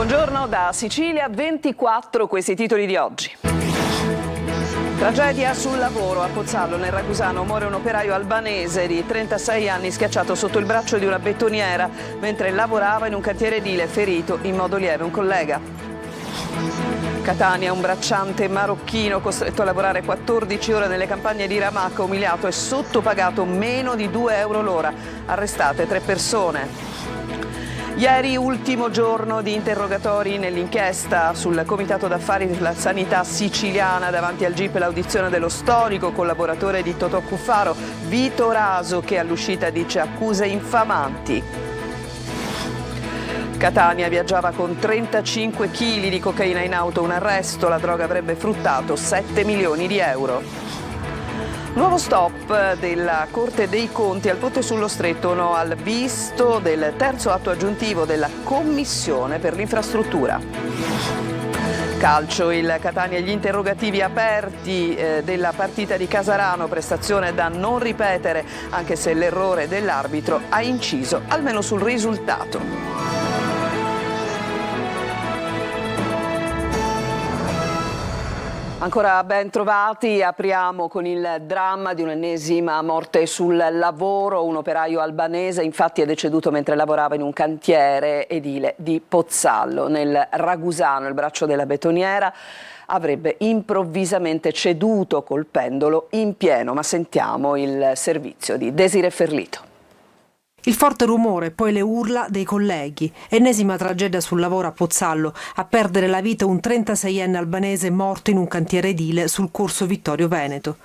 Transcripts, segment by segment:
Buongiorno da Sicilia, 24 questi titoli di oggi. Tragedia sul lavoro a Pozzallo, nel Ragusano, muore un operaio albanese di 36 anni schiacciato sotto il braccio di una betoniera mentre lavorava in un cantiere edile, ferito in modo lieve un collega. Catania, un bracciante marocchino costretto a lavorare 14 ore nelle campagne di Ramacca, umiliato e sottopagato meno di 2 euro l'ora. Arrestate 3 persone. Ieri ultimo giorno di interrogatori nell'inchiesta sul Comitato d'Affari della Sanità siciliana. Davanti al GIP l'audizione dello storico collaboratore di Totò Cuffaro, Vito Raso, che all'uscita dice accuse infamanti. Catania, viaggiava con 35 kg di cocaina in auto, un arresto, la droga avrebbe fruttato 7 milioni di euro. Nuovo stop della Corte dei Conti al Ponte sullo Stretto, no al visto del terzo atto aggiuntivo della Commissione per l'infrastruttura. Calcio, il Catania, gli interrogativi aperti della partita di Casarano, prestazione da non ripetere anche se l'errore dell'arbitro ha inciso almeno sul risultato. Ancora ben trovati, apriamo con il dramma di un'ennesima morte sul lavoro. Un operaio albanese infatti è deceduto mentre lavorava in un cantiere edile di Pozzallo, nel Ragusano. Il braccio della betoniera avrebbe improvvisamente ceduto colpendolo in pieno, ma sentiamo il servizio di Desiree Ferlito. Il forte rumore, poi le urla dei colleghi. Ennesima tragedia sul lavoro a Pozzallo. A perdere la vita un 36enne albanese morto in un cantiere edile sul corso Vittorio Veneto.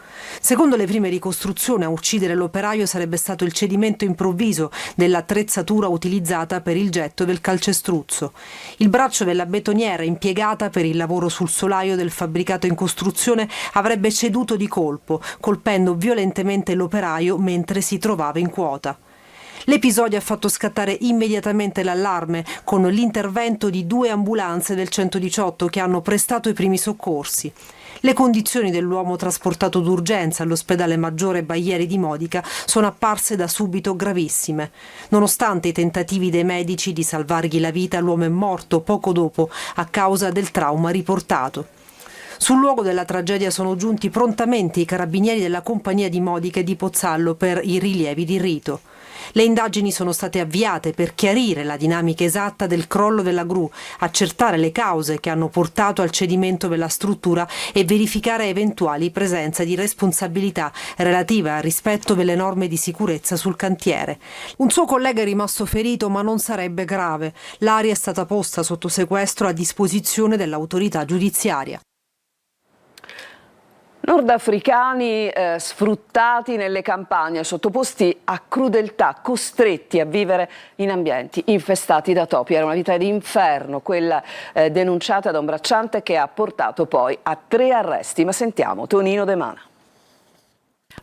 Secondo le prime ricostruzioni, a uccidere l'operaio sarebbe stato il cedimento improvviso dell'attrezzatura utilizzata per il getto del calcestruzzo. Il braccio della betoniera, impiegata per il lavoro sul solaio del fabbricato in costruzione, avrebbe ceduto di colpo, colpendo violentemente l'operaio mentre si trovava in quota. L'episodio ha fatto scattare immediatamente l'allarme, con l'intervento di 2 ambulanze del 118 che hanno prestato i primi soccorsi. Le condizioni dell'uomo trasportato d'urgenza all'ospedale Maggiore Baglieri di Modica sono apparse da subito gravissime. Nonostante i tentativi dei medici di salvargli la vita, l'uomo è morto poco dopo a causa del trauma riportato. Sul luogo della tragedia sono giunti prontamente i carabinieri della compagnia di Modica e di Pozzallo per i rilievi di rito. Le indagini sono state avviate per chiarire la dinamica esatta del crollo della gru, accertare le cause che hanno portato al cedimento della struttura e verificare eventuali presenze di responsabilità relative al rispetto delle norme di sicurezza sul cantiere. Un suo collega è rimasto ferito, ma non sarebbe grave. L'area è stata posta sotto sequestro a disposizione dell'autorità giudiziaria. Nordafricani sfruttati nelle campagne, sottoposti a crudeltà, costretti a vivere in ambienti infestati da topi. Era una vita d'inferno, quella denunciata da un bracciante che ha portato poi a 3 arresti. Ma sentiamo Tonino De Mana.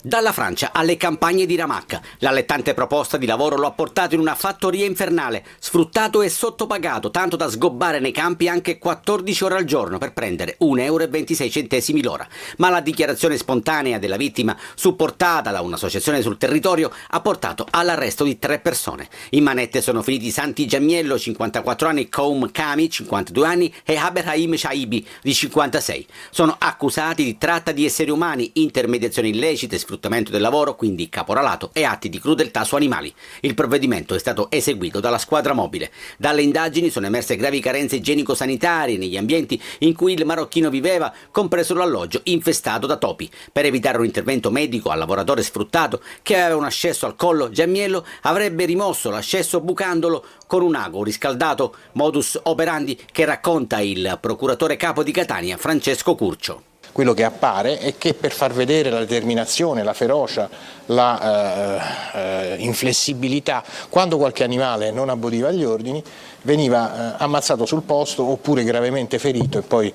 Dalla Francia alle campagne di Ramacca, l'allettante proposta di lavoro lo ha portato in una fattoria infernale, sfruttato e sottopagato, tanto da sgobbare nei campi anche 14 ore al giorno per prendere 1,26 euro l'ora. Ma la dichiarazione spontanea della vittima, supportata da un'associazione sul territorio, ha portato all'arresto di 3 persone. In manette sono finiti Santi Giammiello, 54 anni, Koum Kami, 52 anni e Haberhaim Shaibi, di 56. Sono accusati di tratta di esseri umani, intermediazioni illecite, sfruttamento del lavoro, quindi caporalato e atti di crudeltà su animali. Il provvedimento è stato eseguito dalla squadra mobile. Dalle indagini sono emerse gravi carenze igienico-sanitarie negli ambienti in cui il marocchino viveva, compreso l'alloggio infestato da topi. Per evitare un intervento medico al lavoratore sfruttato, che aveva un ascesso al collo, Giammiello avrebbe rimosso l'ascesso bucandolo con un ago riscaldato, modus operandi che racconta il procuratore capo di Catania, Francesco Curcio. Quello che appare è che per far vedere la determinazione, la ferocia, la inflessibilità, quando qualche animale non abbodiva agli ordini, veniva ammazzato sul posto oppure gravemente ferito e poi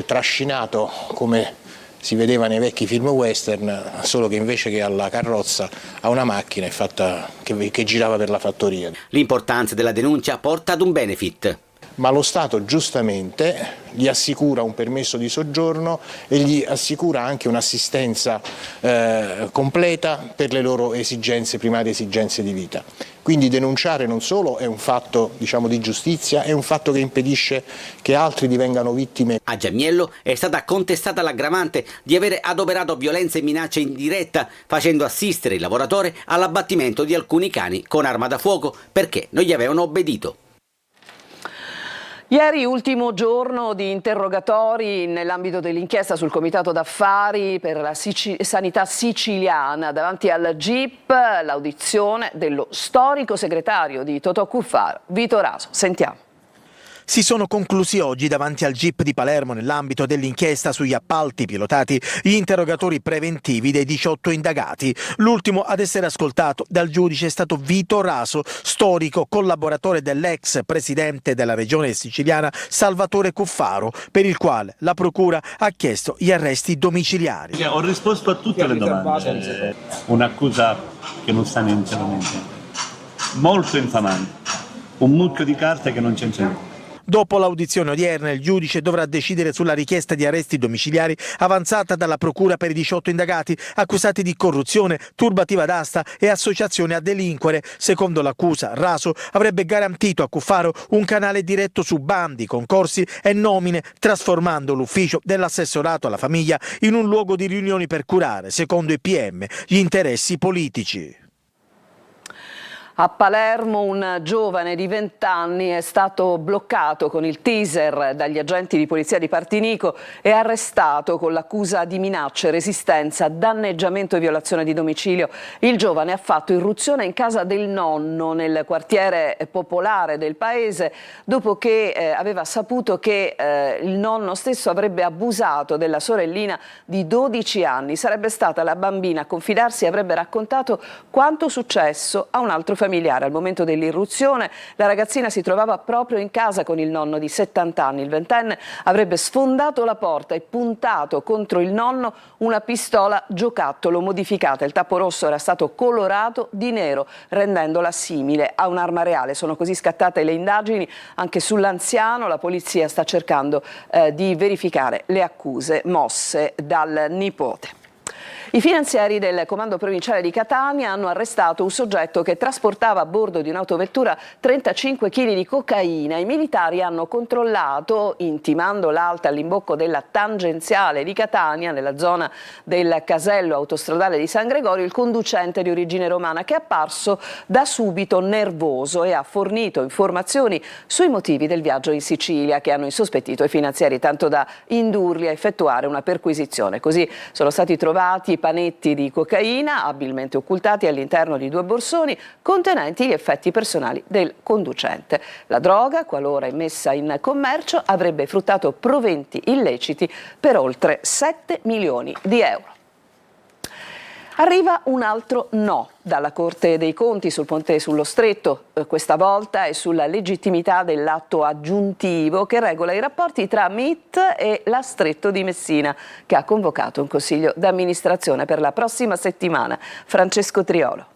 trascinato come si vedeva nei vecchi film western, solo che invece che alla carrozza a una macchina che girava per la fattoria. L'importanza della denuncia porta ad un benefit. ma lo Stato giustamente gli assicura un permesso di soggiorno e gli assicura anche un'assistenza completa per le loro esigenze, primarie esigenze di vita. Quindi denunciare non solo è un fatto, diciamo, di giustizia, è un fatto che impedisce che altri divengano vittime. A Giammiello è stata contestata l'aggravante di avere adoperato violenze e minacce in diretta, facendo assistere il lavoratore all'abbattimento di alcuni cani con arma da fuoco perché non gli avevano obbedito. Ieri ultimo giorno di interrogatori nell'ambito dell'inchiesta sul Comitato d'Affari per la sanità siciliana. Davanti al GIP l'audizione dello storico segretario di Totò Cuffaro, Vito Raso. Sentiamo. Si sono conclusi oggi davanti al GIP di Palermo nell'ambito dell'inchiesta sugli appalti pilotati gli interrogatori preventivi dei 18 indagati. L'ultimo ad essere ascoltato dal giudice è stato Vito Raso, storico collaboratore dell'ex presidente della regione siciliana Salvatore Cuffaro, per il quale la procura ha chiesto gli arresti domiciliari. Ho risposto a tutte le domande. Un'accusa che non sta niente, molto infamante, un mucchio di carte che non c'è. Dopo l'audizione odierna il giudice dovrà decidere sulla richiesta di arresti domiciliari avanzata dalla procura per i 18 indagati accusati di corruzione, turbativa d'asta e associazione a delinquere. Secondo l'accusa, Raso avrebbe garantito a Cuffaro un canale diretto su bandi, concorsi e nomine, trasformando l'ufficio dell'assessorato alla famiglia in un luogo di riunioni per curare, secondo i PM, gli interessi politici. A Palermo un giovane di 20 anni è stato bloccato con il taser dagli agenti di polizia di Partinico e arrestato con l'accusa di minacce, resistenza, danneggiamento e violazione di domicilio. Il giovane ha fatto irruzione in casa del nonno nel quartiere popolare del paese dopo che aveva saputo che il nonno stesso avrebbe abusato della sorellina di 12 anni. Sarebbe stata la bambina a confidarsi e avrebbe raccontato quanto successo a un altro familiare. Al momento dell'irruzione la ragazzina si trovava proprio in casa con il nonno di 70 anni. Il ventenne avrebbe sfondato la porta e puntato contro il nonno una pistola giocattolo modificata. Il tappo rosso era stato colorato di nero, rendendola simile a un'arma reale. Sono così scattate le indagini anche sull'anziano. La polizia sta cercando di verificare le accuse mosse dal nipote. I finanzieri del Comando Provinciale di Catania hanno arrestato un soggetto che trasportava a bordo di un'autovettura 35 kg di cocaina. I militari hanno controllato, intimando l'alta all'imbocco della tangenziale di Catania, nella zona del casello autostradale di San Gregorio, il conducente di origine romana che è apparso da subito nervoso e ha fornito informazioni sui motivi del viaggio in Sicilia che hanno insospettito i finanzieri, tanto da indurli a effettuare una perquisizione. Così sono stati trovati panetti di cocaina abilmente occultati all'interno di 2 borsoni contenenti gli effetti personali del conducente. La droga, qualora immessa in commercio, avrebbe fruttato proventi illeciti per oltre 7 milioni di euro. Arriva un altro no dalla Corte dei Conti sul ponte sullo Stretto, questa volta è sulla legittimità dell'atto aggiuntivo che regola i rapporti tra MIT e la Stretto di Messina, che ha convocato un consiglio d'amministrazione per la prossima settimana. Francesco Triolo.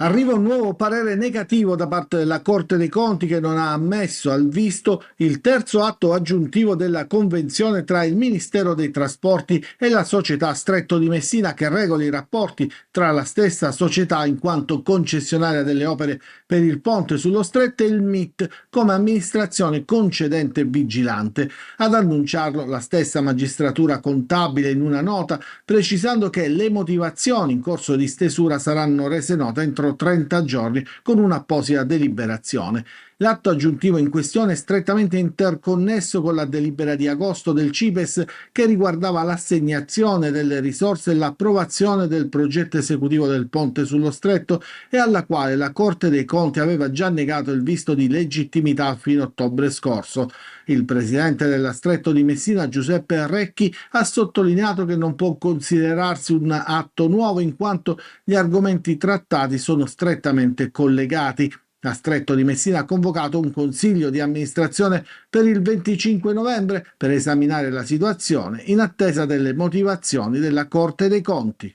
Arriva un nuovo parere negativo da parte della Corte dei Conti che non ha ammesso al visto il terzo atto aggiuntivo della convenzione tra il Ministero dei Trasporti e la società Stretto di Messina che regola i rapporti tra la stessa società in quanto concessionaria delle opere per il ponte sullo Stretto e il MIT come amministrazione concedente e vigilante. Ad annunciarlo la stessa magistratura contabile in una nota, precisando che le motivazioni in corso di stesura saranno rese note entro 30 giorni con un'apposita deliberazione. L'atto aggiuntivo in questione è strettamente interconnesso con la delibera di agosto del CIPES che riguardava l'assegnazione delle risorse e l'approvazione del progetto esecutivo del ponte sullo Stretto e alla quale la Corte dei Conti aveva già negato il visto di legittimità fino a ottobre scorso. Il presidente della Stretto di Messina, Giuseppe Recchi, ha sottolineato che non può considerarsi un atto nuovo in quanto gli argomenti trattati sono strettamente collegati. La Stretto di Messina ha convocato un consiglio di amministrazione per il 25 novembre per esaminare la situazione in attesa delle motivazioni della Corte dei Conti.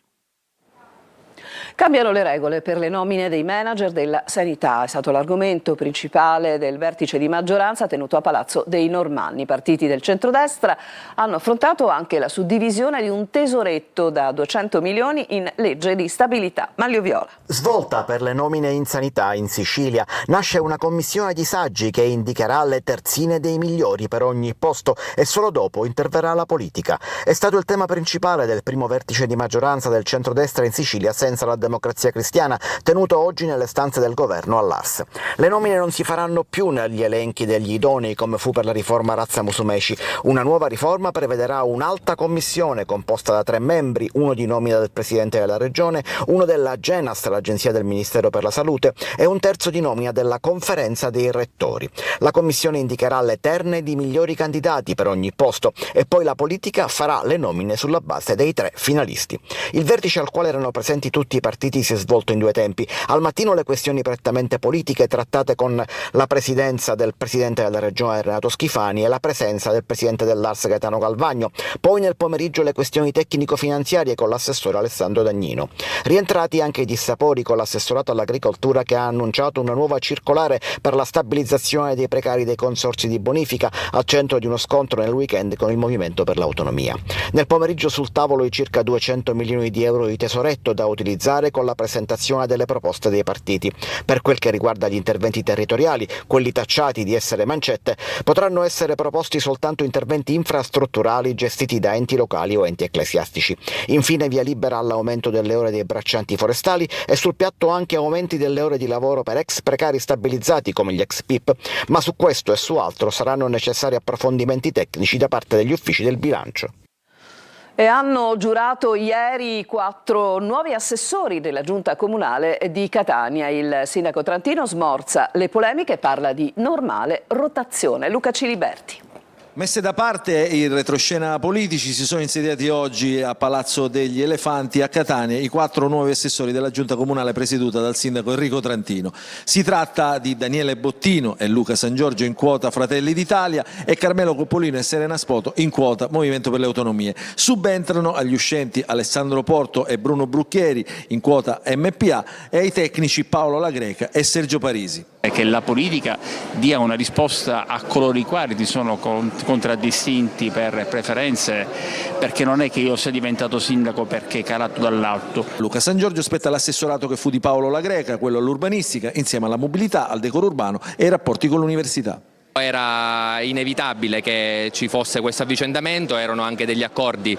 Cambiano le regole per le nomine dei manager della sanità. È stato l'argomento principale del vertice di maggioranza tenuto a Palazzo dei Normanni. I partiti del centrodestra hanno affrontato anche la suddivisione di un tesoretto da 200 milioni in legge di stabilità. Manlio Viola. Svolta per le nomine in sanità in Sicilia. Nasce una commissione di saggi che indicherà le terzine dei migliori per ogni posto e solo dopo interverrà la politica. È stato il tema principale del primo vertice di maggioranza del centrodestra in Sicilia senza la Democrazia Cristiana, tenuto oggi nelle stanze del governo all'Ars. Le nomine non si faranno più negli elenchi degli idonei come fu per la riforma Razza-Musumeci. Una nuova riforma prevederà un'alta commissione composta da 3 membri, uno di nomina del Presidente della Regione, uno della Genas, l'agenzia del Ministero per la Salute, e un terzo di nomina della Conferenza dei Rettori. La commissione indicherà le terne di migliori candidati per ogni posto e poi la politica farà le nomine sulla base dei 3 finalisti. Il vertice al quale erano presenti tutti i partiti si è svolto in 2 tempi. Al mattino le questioni prettamente politiche trattate con la presidenza del Presidente della Regione Renato Schifani e la presenza del Presidente dell'Ars Gaetano Galvagno. Poi nel pomeriggio le questioni tecnico-finanziarie con l'assessore Alessandro Dagnino. Rientrati anche i dissapori con l'assessorato all'agricoltura che ha annunciato una nuova circolare per la stabilizzazione dei precari dei consorzi di bonifica al centro di uno scontro nel weekend con il Movimento per l'Autonomia. Nel pomeriggio sul tavolo i circa 200 milioni di euro di tesoretto da utilizzare con la presentazione delle proposte dei partiti. Per quel che riguarda gli interventi territoriali, quelli tacciati di essere mancette, potranno essere proposti soltanto interventi infrastrutturali gestiti da enti locali o enti ecclesiastici. Infine via libera all'aumento delle ore dei braccianti forestali e sul piatto anche aumenti delle ore di lavoro per ex precari stabilizzati come gli ex PIP, ma su questo e su altro saranno necessari approfondimenti tecnici da parte degli uffici del bilancio. E hanno giurato ieri 4 nuovi assessori della Giunta Comunale di Catania. Il sindaco trentino smorza le polemiche e parla di normale rotazione. Luca Ciliberti. Messe da parte il retroscena politici, si sono insediati oggi a Palazzo degli Elefanti a Catania i 4 nuovi assessori della Giunta Comunale presieduta dal sindaco Enrico Trantino. Si tratta di Daniele Bottino e Luca San Giorgio in quota Fratelli d'Italia e Carmelo Coppolino e Serena Spoto in quota Movimento per le Autonomie. Subentrano agli uscenti Alessandro Porto e Bruno Brucchieri in quota MPA e ai tecnici Paolo La Greca e Sergio Parisi. Che la politica dia una risposta a coloro i quali ti sono contraddistinti per preferenze, perché non è che io sia diventato sindaco perché calato dall'alto. Luca San Giorgio spetta l'assessorato che fu di Paolo La Greca, quello all'urbanistica, insieme alla mobilità, al decoro urbano e ai rapporti con l'università. Era inevitabile che ci fosse questo avvicendamento, erano anche degli accordi,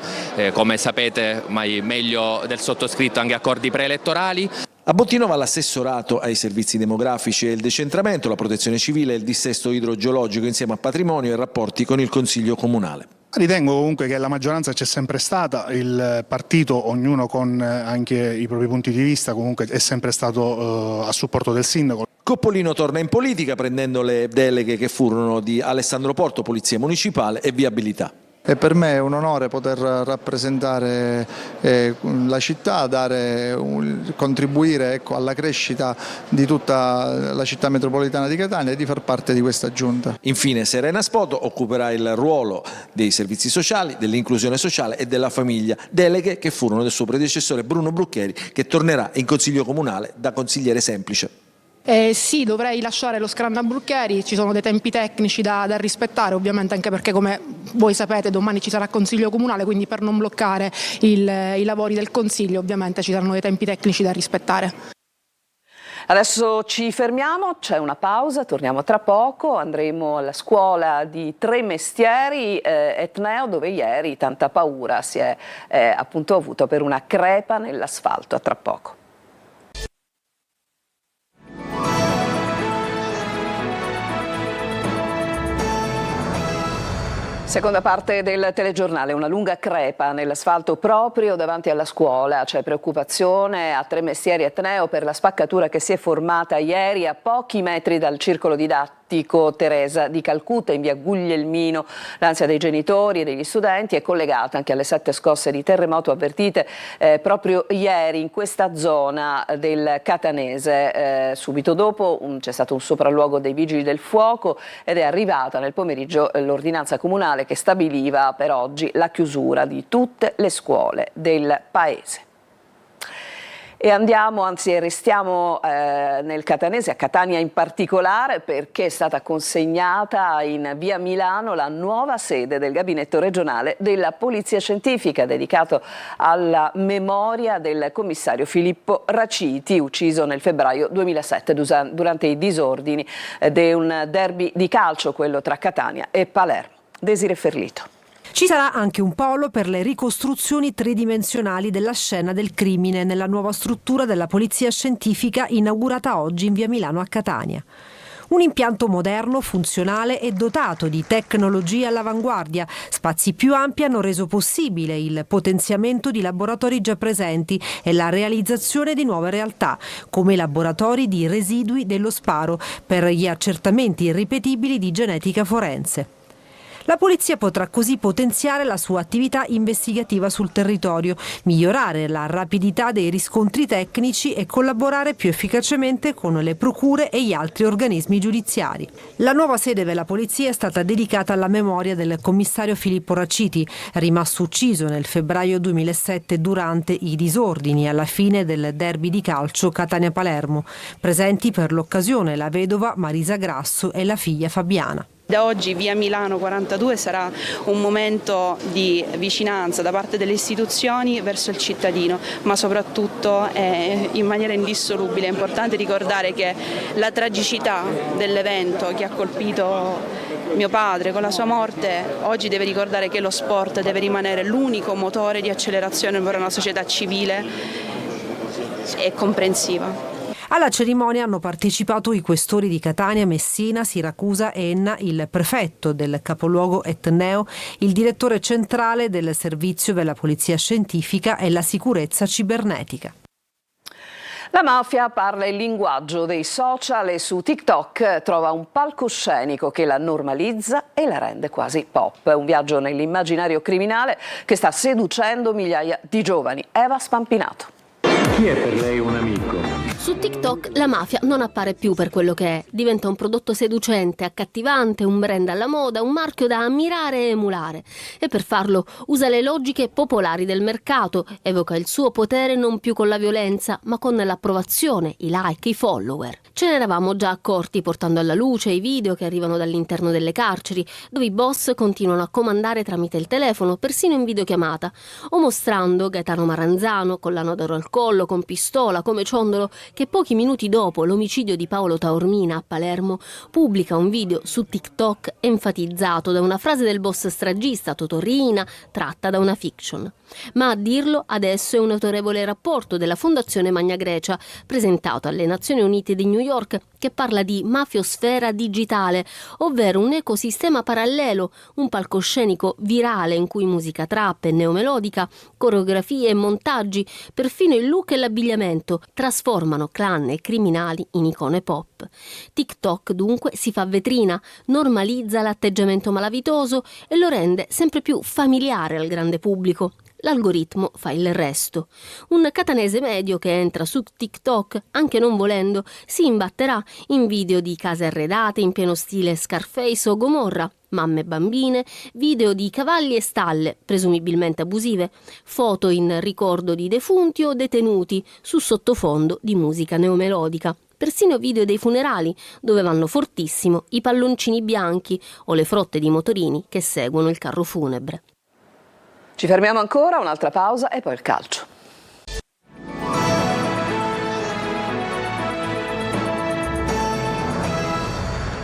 come sapete, ma meglio del sottoscritto, anche accordi preelettorali. A Bottino va l'assessorato ai servizi demografici e il decentramento, la protezione civile e il dissesto idrogeologico insieme a patrimonio e rapporti con il Consiglio Comunale. Ritengo comunque che la maggioranza c'è sempre stata, il partito, ognuno con anche i propri punti di vista, comunque è sempre stato a supporto del sindaco. Coppolino torna in politica prendendo le deleghe che furono di Alessandro Porto, Polizia Municipale e Viabilità. E per me è un onore poter rappresentare la città, contribuire alla crescita di tutta la città metropolitana di Catania e di far parte di questa giunta. Infine Serena Spoto occuperà il ruolo dei servizi sociali, dell'inclusione sociale e della famiglia, deleghe che furono del suo predecessore Bruno Brucchieri, che tornerà in Consiglio Comunale da consigliere semplice. Sì, dovrei lasciare lo scranno a Brucchieri, ci sono dei tempi tecnici da rispettare, ovviamente, anche perché, come voi sapete, domani ci sarà Consiglio Comunale, quindi per non bloccare i lavori del Consiglio ovviamente ci saranno dei tempi tecnici da rispettare. Adesso ci fermiamo, c'è una pausa, torniamo tra poco, andremo alla scuola di 3 mestieri Etneo, dove ieri tanta paura si è appunto avuto per una crepa nell'asfalto. A tra poco. Seconda parte del telegiornale, una lunga crepa nell'asfalto proprio davanti alla scuola. C'è preoccupazione a 3 mestieri Etneo per la spaccatura che si è formata ieri a pochi metri dal circolo didattico Teresa di Calcutta in via Guglielmino. L'ansia dei genitori e degli studenti è collegata anche alle 7 scosse di terremoto avvertite proprio ieri in questa zona del Catanese. Subito dopo c'è stato un sopralluogo dei vigili del fuoco ed è arrivata nel pomeriggio l'ordinanza comunale che stabiliva per oggi la chiusura di tutte le scuole del paese. E restiamo nel catanese, a Catania in particolare, perché è stata consegnata in via Milano la nuova sede del gabinetto regionale della Polizia Scientifica, dedicato alla memoria del commissario Filippo Raciti, ucciso nel febbraio 2007 durante i disordini di un derby di calcio, quello tra Catania e Palermo. Desiree Ferlito. Ci sarà anche un polo per le ricostruzioni tridimensionali della scena del crimine nella nuova struttura della Polizia Scientifica inaugurata oggi in via Milano a Catania. Un impianto moderno, funzionale e dotato di tecnologie all'avanguardia. Spazi più ampi hanno reso possibile il potenziamento di laboratori già presenti e la realizzazione di nuove realtà, come i laboratori di residui dello sparo per gli accertamenti irripetibili di genetica forense. La polizia potrà così potenziare la sua attività investigativa sul territorio, migliorare la rapidità dei riscontri tecnici e collaborare più efficacemente con le procure e gli altri organismi giudiziari. La nuova sede della polizia è stata dedicata alla memoria del commissario Filippo Raciti, rimasto ucciso nel febbraio 2007 durante i disordini alla fine del derby di calcio Catania-Palermo. Presenti per l'occasione la vedova Marisa Grasso e la figlia Fabiana. Da oggi via Milano 42 sarà un momento di vicinanza da parte delle istituzioni verso il cittadino, ma soprattutto in maniera indissolubile è importante ricordare che la tragicità dell'evento che ha colpito mio padre con la sua morte oggi deve ricordare che lo sport deve rimanere l'unico motore di accelerazione per una società civile e comprensiva. Alla cerimonia hanno partecipato i questori di Catania, Messina, Siracusa e Enna, il prefetto del capoluogo etneo, il direttore centrale del servizio della Polizia Scientifica e la sicurezza cibernetica. La mafia parla il linguaggio dei social e su TikTok trova un palcoscenico che la normalizza e la rende quasi pop. Un viaggio nell'immaginario criminale che sta seducendo migliaia di giovani. Eva Spampinato. Chi è per lei un amico? Su TikTok la mafia non appare più per quello che è. Diventa un prodotto seducente, accattivante, un brand alla moda, un marchio da ammirare e emulare. E per farlo usa le logiche popolari del mercato, evoca il suo potere non più con la violenza, ma con l'approvazione, i like, i follower. Ce ne eravamo già accorti portando alla luce i video che arrivano dall'interno delle carceri, dove i boss continuano a comandare tramite il telefono, persino in videochiamata, o mostrando Gaetano Maranzano, collano d'oro al collo, con pistola, come ciondolo, che pochi minuti dopo l'omicidio di Paolo Taormina a Palermo pubblica un video su TikTok enfatizzato da una frase del boss stragista Totorina tratta da una fiction. Ma a dirlo adesso è un autorevole rapporto della Fondazione Magna Grecia, presentato alle Nazioni Unite di New York, che parla di mafiosfera digitale, ovvero un ecosistema parallelo, un palcoscenico virale in cui musica trap e neomelodica, coreografie e montaggi, perfino il look e l'abbigliamento trasformano clan e criminali in icone pop. TikTok dunque si fa vetrina, normalizza l'atteggiamento malavitoso e lo rende sempre più familiare al grande pubblico. L'algoritmo fa il resto. Un catanese medio che entra su TikTok, anche non volendo, si imbatterà in video di case arredate in pieno stile Scarface o Gomorra, mamme e bambine, video di cavalli e stalle, presumibilmente abusive, foto in ricordo di defunti o detenuti su sottofondo di musica neomelodica. Persino video dei funerali, dove vanno fortissimo i palloncini bianchi o le frotte di motorini che seguono il carro funebre. Ci fermiamo ancora, un'altra pausa e poi il calcio.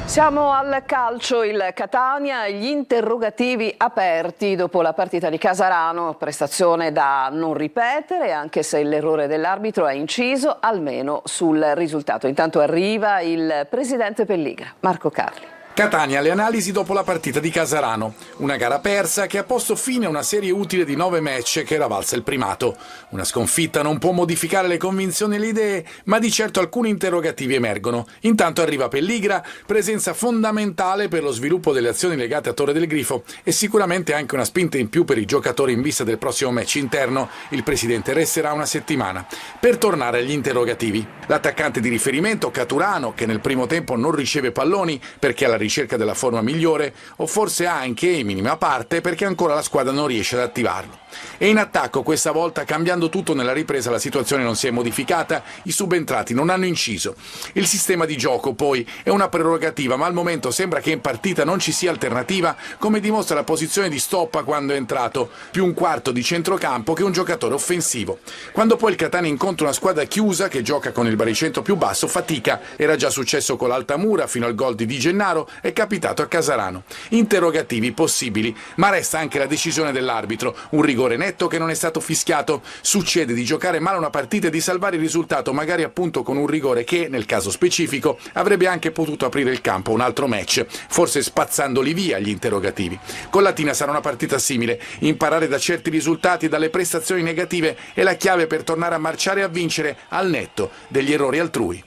Siamo al calcio, il Catania, gli interrogativi aperti dopo la partita di Casarano, prestazione da non ripetere anche se l'errore dell'arbitro ha inciso almeno sul risultato. Intanto arriva il presidente Pelligra, Marco Carli. Catania, le analisi dopo la partita di Casarano. Una gara persa che ha posto fine a una serie utile di 9 match che era valsa il primato. Una sconfitta non può modificare le convinzioni e le idee, ma di certo alcuni interrogativi emergono. Intanto arriva Pelligra, presenza fondamentale per lo sviluppo delle azioni legate a Torre del Grifo e sicuramente anche una spinta in più per i giocatori in vista del prossimo match interno. Il presidente resterà una settimana. Per tornare agli interrogativi. L'attaccante di riferimento, Caturano, che nel primo tempo non riceve palloni perché alla ricerca della forma migliore o forse anche, in minima parte, perché ancora la squadra non riesce ad attivarlo. E in attacco questa volta, cambiando tutto nella ripresa, la situazione non si è modificata, i subentrati non hanno inciso. Il sistema di gioco poi è una prerogativa, ma al momento sembra che in partita non ci sia alternativa, come dimostra la posizione di Stoppa quando è entrato, più un quarto di centrocampo che un giocatore offensivo. Quando poi il Catania incontra una squadra chiusa che gioca con il baricentro più basso, fatica. Era già successo con l'Altamura fino al gol di Di Gennaro, è capitato a Casarano. Interrogativi possibili, ma resta anche la decisione dell'arbitro, un rigore netto che non è stato fischiato. Succede di giocare male una partita e di salvare il risultato, magari appunto con un rigore che, nel caso specifico, avrebbe anche potuto aprire il campo a un altro match, forse spazzandoli via gli interrogativi. Con Latina sarà una partita simile. Imparare da certi risultati e dalle prestazioni negative è la chiave per tornare a marciare e a vincere al netto degli errori altrui.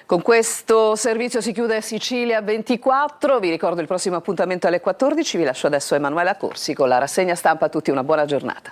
Con questo servizio si chiude Sicilia 24, vi ricordo il prossimo appuntamento alle 14, vi lascio adesso Emanuela Corsi con la rassegna stampa, a tutti una buona giornata.